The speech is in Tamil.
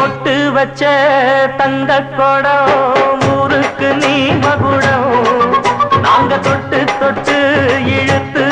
பொட்டு வச்ச தங்க கொடம் ஊருக்கு நீ மகுடம் நாங்க தொட்டு தொட்டு இழுத்து